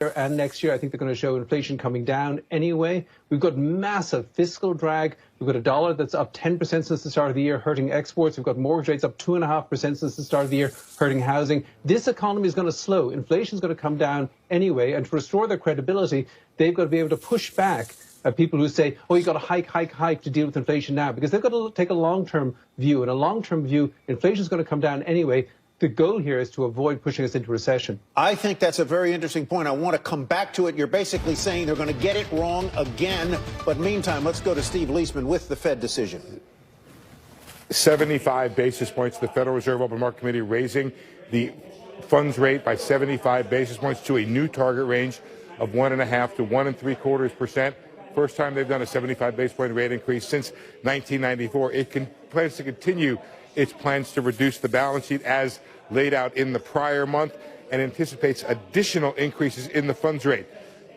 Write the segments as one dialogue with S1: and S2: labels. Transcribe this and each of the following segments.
S1: and next year. I think they're going to show inflation coming down anyway. We've got massive fiscal drag. We've got a dollar that's up 10% since the start of the year, hurting exports. We've got mortgage rates up 2.5% since the start of the year, hurting housing. This economy is going to slow. Inflation is going to come down anyway. And to restore their credibility, they've got to be able to push back at people who say, oh, you've got to hike to deal with inflation now, because they've got to take a long-term view. And a long-term view, inflation is going to come down anyway. The goal here is to avoid pushing us into recession.
S2: I think that's a very interesting point. I want to come back to it. You're basically saying they're going to get it wrong again. But meantime, let's go to Steve Liesman with the Fed decision.
S3: 75 basis points. The Federal Reserve Open Market Committee raising the funds rate by 75 basis points to a new target range of 1.5 to 1.75%. First time they've done a 75 basis point rate increase since 1994. It plans to continue its plans to reduce the balance sheet as laid out in the prior month, and anticipates additional increases in the funds rate.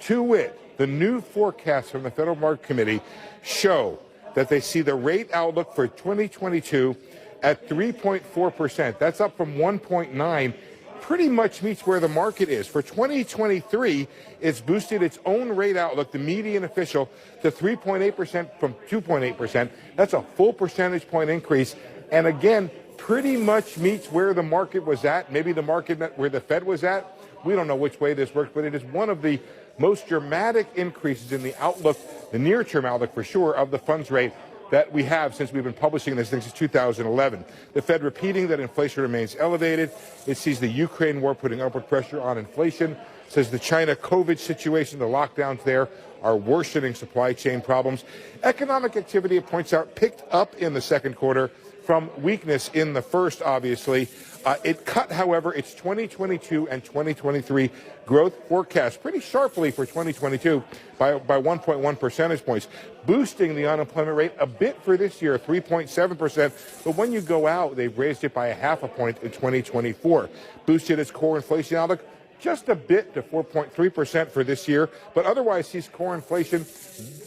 S3: To wit, the new forecasts from the Federal Market Committee show that they see the rate outlook for 2022 at 3.4%. That's up from 1.9. Pretty much meets where the market is. For 2023, it's boosted its own rate outlook, the median official, to 3.8% from 2.8%. That's a full percentage point increase. And again, pretty much meets where the market was at, maybe the market where the Fed was at. We don't know which way this works, but it is one of the most dramatic increases in the outlook, the near-term outlook for sure, of the funds rate that we have since we've been publishing this thing since 2011. The Fed repeating that inflation remains elevated. It sees the Ukraine war putting upward pressure on inflation. Says the China COVID situation, the lockdowns there are worsening supply chain problems. Economic activity, it points out, picked up in the second quarter from weakness in the first, obviously. It cut, however, its 2022 and 2023 growth forecast pretty sharply for 2022 by 1.1 percentage points, boosting the unemployment rate a bit for this year, 3.7%. But when you go out, they've raised it by 0.5 point in 2024. Boosted its core inflation outlook just a bit to 4.3% for this year, but otherwise sees core inflation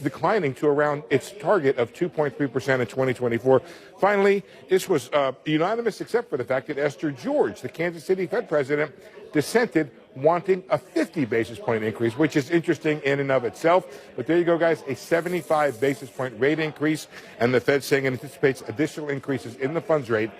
S3: declining to around its target of 2.3% in 2024. Finally, this was unanimous except for the fact that Esther George, the Kansas City Fed president, dissented, wanting a 50 basis point increase, which is interesting in and of itself. But there you go, guys, a 75 basis point rate increase, and the Fed saying it anticipates additional increases in the funds rate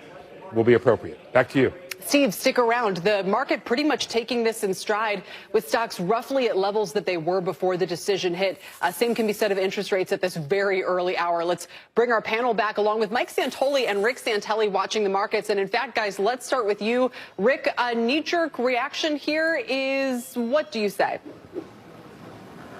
S3: will be appropriate. Back to you.
S4: Steve, stick around. The market pretty much taking this in stride, with stocks roughly at levels that they were before the decision hit. Same can be said of interest rates at this very early hour. Let's bring our panel back along with Mike Santoli and Rick Santelli watching the markets. And in fact, guys, let's start with you. Rick, a knee-jerk reaction here is, what do you say?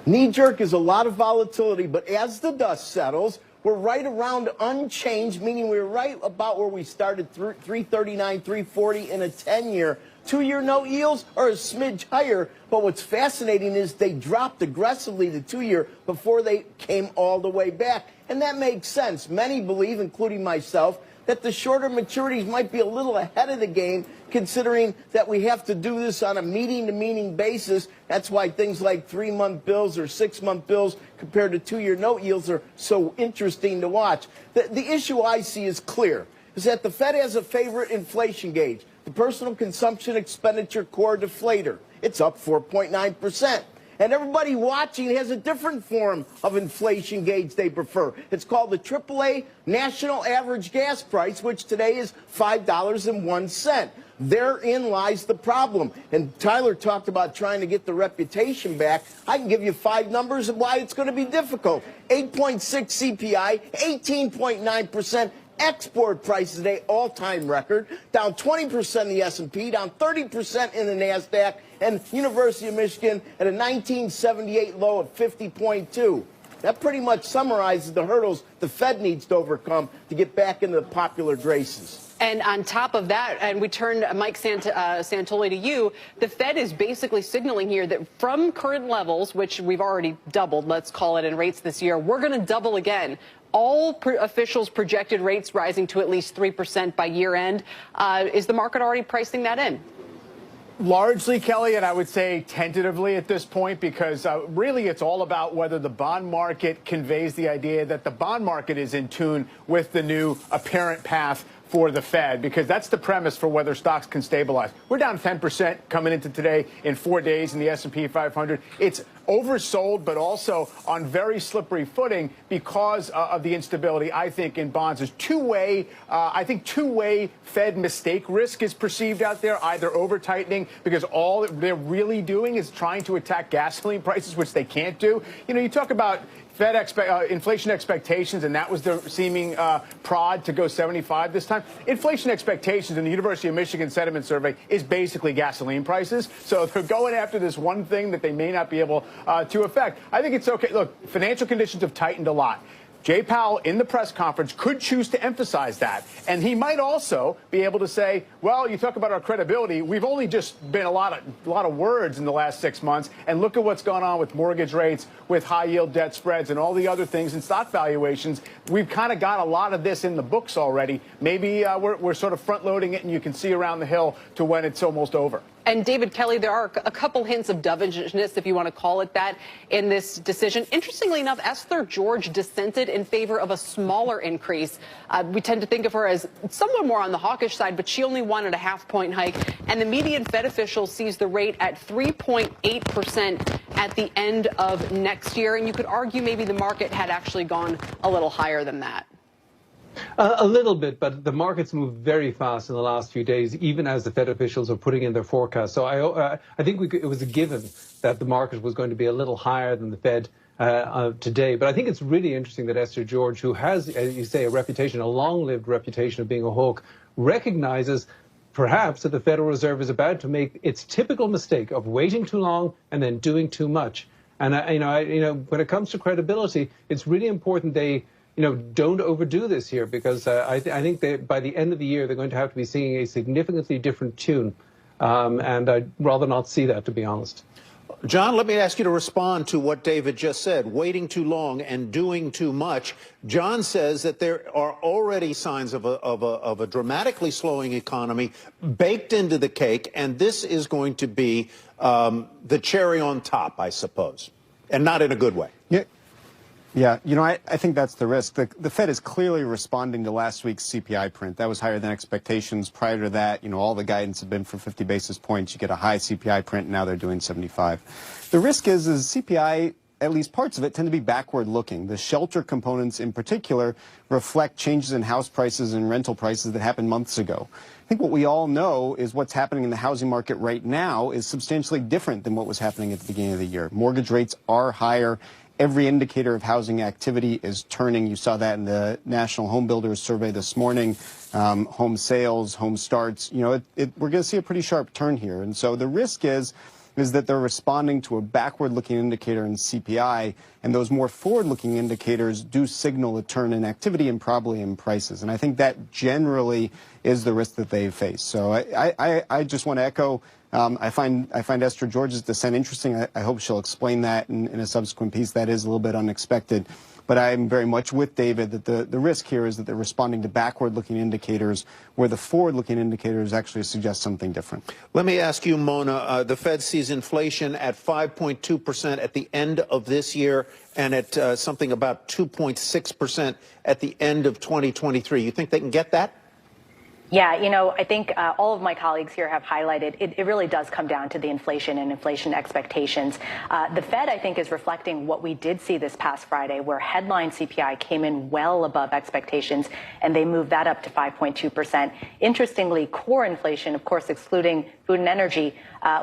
S5: Knee-jerk is a lot of volatility, but as the dust settles, we're right around unchanged, meaning we're right about where we started, 339, 340 in a 10-year. 2-year note yields are a smidge higher, but what's fascinating is they dropped aggressively to 2-year before they came all the way back. And that makes sense. Many believe, including myself, that the shorter maturities might be a little ahead of the game, considering that we have to do this on a meeting-to-meeting basis. That's why things like 3-month bills or 6-month bills compared to 2-year note yields are so interesting to watch. The issue I see is clear, is that the Fed has a favorite inflation gauge, the personal consumption expenditure core deflator. It's up 4.9%. And everybody watching has a different form of inflation gauge they prefer. It's called the AAA National Average Gas Price, which today is $5.01. Therein lies the problem. And Tyler talked about trying to get the reputation back. I can give you 5 numbers of why it's going to be difficult. 8.6 CPI, 18.9%. Export prices today, all-time record, down 20% in the S&P, down 30% in the NASDAQ, and University of Michigan at a 1978 low of 50.2. That pretty much summarizes the hurdles the Fed needs to overcome to get back into the popular graces.
S4: And on top of that, and we turn Mike Santoli to you, the Fed is basically signaling here that from current levels, which we've already doubled, let's call it, in rates this year, we're going to double again. All officials projected rates rising to at least 3% by year end. Is the market already pricing that in?
S6: Largely, Kelly, and I would say tentatively at this point, because really it's all about whether the bond market conveys the idea that the bond market is in tune with the new apparent path for the Fed, because that's the premise for whether stocks can stabilize. We're down 10% coming into today in 4 days in the S&P 500. It's oversold, but also on very slippery footing because of the instability, I think, in bonds. There's two-way Fed mistake risk is perceived out there, either over-tightening because all they're really doing is trying to attack gasoline prices, which they can't do. You know, you talk about inflation expectations, and that was the seeming prod to go 75 this time. Inflation expectations in the University of Michigan Sentiment Survey is basically gasoline prices. So they're going after this one thing that they may not be able to affect. I think it's okay. Look, financial conditions have tightened a lot. Jay Powell in the press conference could choose to emphasize that. And he might also be able to say, well, you talk about our credibility. We've only just been a lot of words in the last 6 months. And look at what's going on with mortgage rates, with high yield debt spreads and all the other things in stock valuations. We've kind of got a lot of this in the books already. Maybe we're sort of front loading it and you can see around the hill to when it's almost over.
S4: And David Kelly, there are a couple hints of dovishness, if you want to call it that, in this decision. Interestingly enough, Esther George dissented in favor of a smaller increase. We tend to think of her as somewhat more on the hawkish side, but she only wanted a half-point hike. And the median Fed official sees the rate at 3.8% at the end of next year. And you could argue maybe the market had actually gone a little higher than that.
S1: A little bit, but the markets moved very fast in the last few days, even as the Fed officials are putting in their forecast. So I think it was a given that the market was going to be a little higher than the Fed today. But I think it's really interesting that Esther George, who has, as you say, a long-lived reputation of being a hawk, recognizes perhaps that the Federal Reserve is about to make its typical mistake of waiting too long and then doing too much. And when it comes to credibility, it's really important they don't overdo this here, because I think that by the end of the year, they're going to have to be singing a significantly different tune. And I'd rather not see that, to be honest.
S2: John, let me ask you to respond to what David just said, waiting too long and doing too much. John says that there are already signs of a dramatically slowing economy baked into the cake, and this is going to be the cherry on top, I suppose, and not in a good way.
S7: Yeah, I think that's the risk. The Fed is clearly responding to last week's CPI print. That was higher than expectations. Prior to that, all the guidance had been for 50 basis points. You get a high CPI print, and now they're doing 75. The risk is CPI, at least parts of it, tend to be backward looking. The shelter components in particular reflect changes in house prices and rental prices that happened months ago. I think what we all know is what's happening in the housing market right now is substantially different than what was happening at the beginning of the year. Mortgage rates are higher. Every indicator of housing activity is turning. You saw that in the National Home Builders Survey this morning. Home sales, home starts, we're going to see a pretty sharp turn here. And so the risk is that they're responding to a backward-looking indicator in CPI, and those more forward-looking indicators do signal a turn in activity and probably in prices. And I think that generally is the risk that they face. So I just want to echo. I find Esther George's dissent interesting. I hope she'll explain that in a subsequent piece. That is a little bit unexpected. But I'm very much with David that the risk here is that they're responding to backward-looking indicators where the forward-looking indicators actually suggest something different.
S2: Let me ask you, Mona, the Fed sees inflation at 5.2% at the end of this year and at something about 2.6% at the end of 2023. You think they can get that?
S8: Yeah, I think all of my colleagues here have highlighted it really does come down to the inflation and inflation expectations. The Fed, I think, is reflecting what we did see this past Friday, where headline CPI came in well above expectations, and they moved that up to 5.2%. Interestingly, core inflation, of course, excluding food and energy,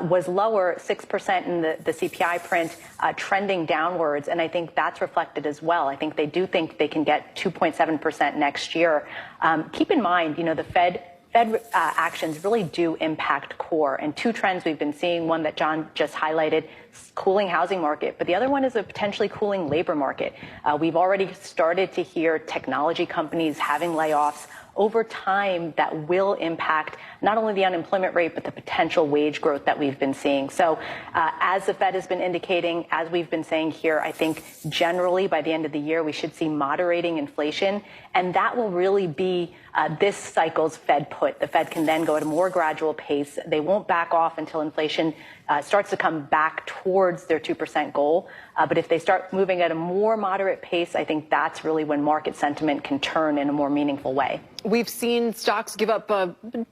S8: was lower, 6% in the CPI print, trending downwards. And I think that's reflected as well. I think they do think they can get 2.7% next year. Keep in mind, the Fed actions really do impact core. And two trends we've been seeing, one that John just highlighted, cooling housing market, but the other one is a potentially cooling labor market. We've already started to hear technology companies having layoffs. Over time, that will impact not only the unemployment rate, but the potential wage growth that we've been seeing. So as the Fed has been indicating, as we've been saying here, I think generally by the end of the year, we should see moderating inflation. And that will really be this cycle's Fed put. The Fed can then go at a more gradual pace. They won't back off until inflation starts to come back towards their 2% goal. But if they start moving at a more moderate pace, I think that's really when market sentiment can turn in a more meaningful way.
S4: We've seen stocks give up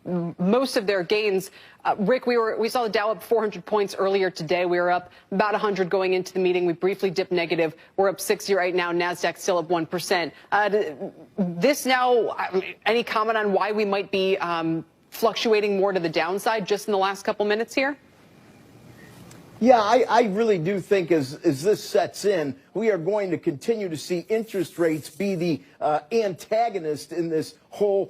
S4: most of their gains. Rick, we saw the Dow up 400 points earlier today. We were up about 100 going into the meeting. We briefly dipped negative. We're up 60 right now. NASDAQ still up 1%. This now, any comment on why we might be fluctuating more to the downside just in the last couple minutes here?
S5: Yeah, I really do think as this sets in, we are going to continue to see interest rates be the antagonist in this whole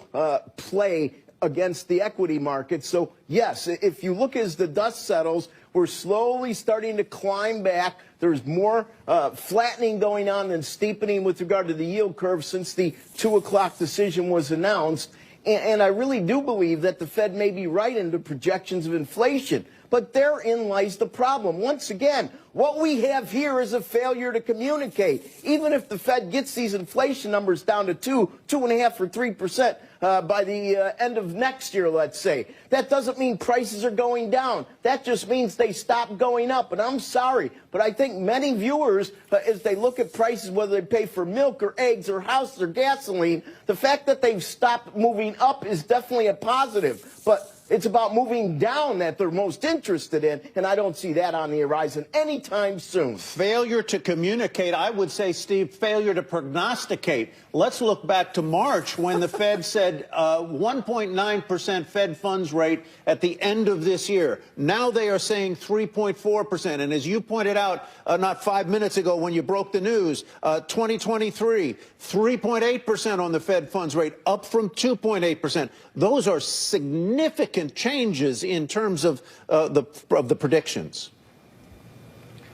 S5: play against the equity market. So, yes, if you look as the dust settles, we're slowly starting to climb back. There's more flattening going on than steepening with regard to the yield curve since the 2 o'clock decision was announced. And I really do believe that the Fed may be right in the projections of inflation. But therein lies the problem. Once again, what we have here is a failure to communicate. Even if the Fed gets these inflation numbers down to 2.5% or 3% by the end of next year, let's say, that doesn't mean prices are going down. That just means they stop going up. And I'm sorry, but I think many viewers, as they look at prices, whether they pay for milk or eggs or houses or gasoline, the fact that they've stopped moving up is definitely a positive. But it's about moving down that they're most interested in, and I don't see that on the horizon anytime soon.
S2: Failure to communicate, I would say, Steve, failure to prognosticate. Let's look back to March when the Fed said 1.9% Fed funds rate at the end of this year. Now they are saying 3.4%. And as you pointed out not 5 minutes ago when you broke the news, 2023, 3.8% on the Fed funds rate, up from 2.8%. Those are significant changes in terms of the predictions.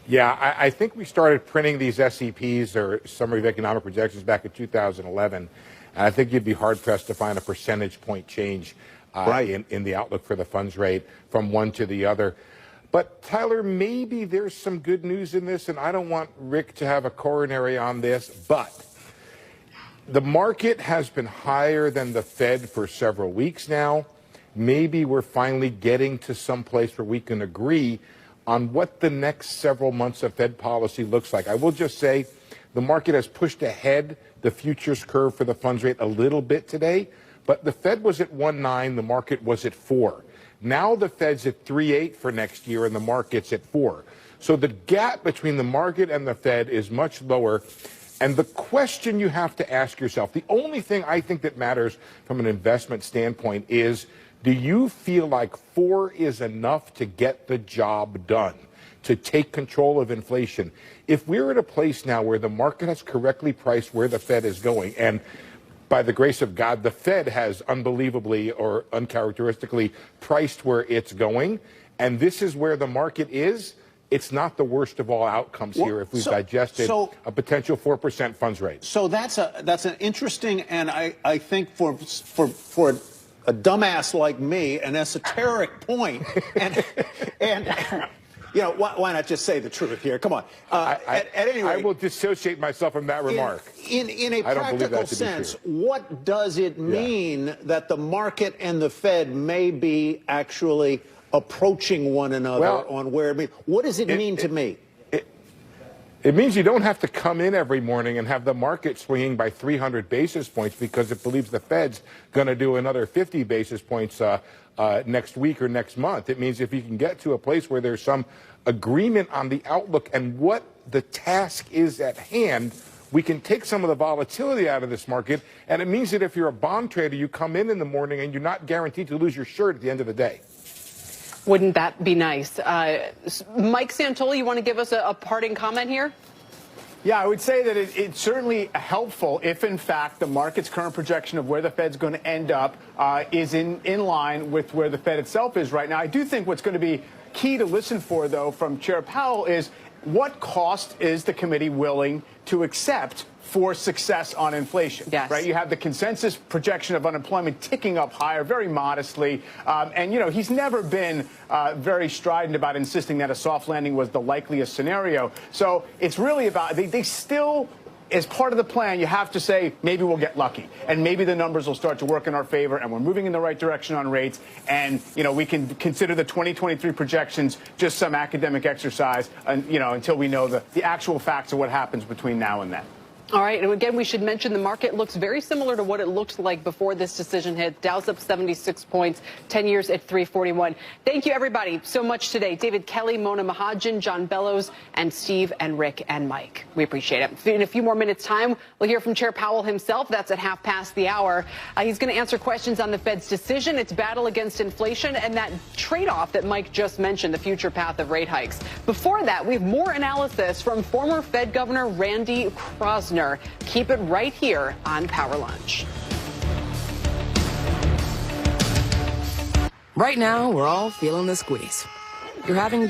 S3: Yeah, I think we started printing these SEPs, or Summary of Economic Projections, back in 2011. And I think you'd be hard-pressed to find a percentage point change in the outlook for the funds rate from one to the other. But, Tyler, maybe there's some good news in this, and I don't want Rick to have a coronary on this, but the market has been higher than the Fed for several weeks now. Maybe we're finally getting to some place where we can agree on what the next several months of Fed policy looks like. I will just say the market has pushed ahead the futures curve for the funds rate a little bit today, but the Fed was at 1.9, the market was at 4. Now the Fed's at 3.8 for next year and the market's at 4. So the gap between the market and the Fed is much lower. And the question you have to ask yourself, the only thing I think that matters from an investment standpoint is, do you feel like 4 is enough to get the job done, to take control of inflation? If we're at a place now where the market has correctly priced where the Fed is going, and by the grace of God, the Fed has unbelievably or uncharacteristically priced where it's going, and this is where the market is, it's not the worst of all outcomes here if we've digested a potential 4% funds rate.
S2: So that's an interesting, and I think for a dumbass like me, an esoteric point, and you know, why not just say the truth here? Come on. At any rate,
S3: I will dissociate myself from that remark.
S2: In a practical sense, what does it mean that the market and the Fed may be actually approaching one another on where it means? What does it mean to me?
S3: It means you don't have to come in every morning and have the market swinging by 300 basis points because it believes the Fed's going to do another 50 basis points next week or next month. It means if you can get to a place where there's some agreement on the outlook and what the task is at hand, we can take some of the volatility out of this market. And it means that if you're a bond trader, you come in the morning and you're not guaranteed to lose your shirt at the end of the day.
S4: Wouldn't that be nice? Mike Santoli, you want to give us a parting comment here?
S6: Yeah, I would say that it's certainly helpful if, in fact, the market's current projection of where the Fed's going to end up is in line with where the Fed itself is right now. I do think what's going to be key to listen for, though, from Chair Powell is what cost is the committee willing to accept for success on inflation?
S4: Yes.
S6: Right? You have the consensus projection of unemployment ticking up higher very modestly. And, you know, he's never been very strident about insisting that a soft landing was the likeliest scenario. So it's really about they still as part of the plan, you have to say maybe we'll get lucky and maybe the numbers will start to work in our favor and we're moving in the right direction on rates. And, we can consider the 2023 projections just some academic exercise, until we know the actual facts of what happens between now and then.
S4: All right. And again, we should mention the market looks very similar to what it looked like before this decision hit. Dow's up 76 points, 10 years at 341. Thank you, everybody, so much today. David Kelly, Mona Mahajan, John Bellows, and Steve and Rick and Mike. We appreciate it. In a few more minutes' time, we'll hear from Chair Powell himself. That's at 1:30. He's going to answer questions on the Fed's decision, its battle against inflation, and that trade-off that Mike just mentioned, the future path of rate hikes. Before that, we have more analysis from former Fed Governor Randy Kroszner. Keep it right here on Power Lunch.
S9: Right now, we're all feeling the squeeze. You're having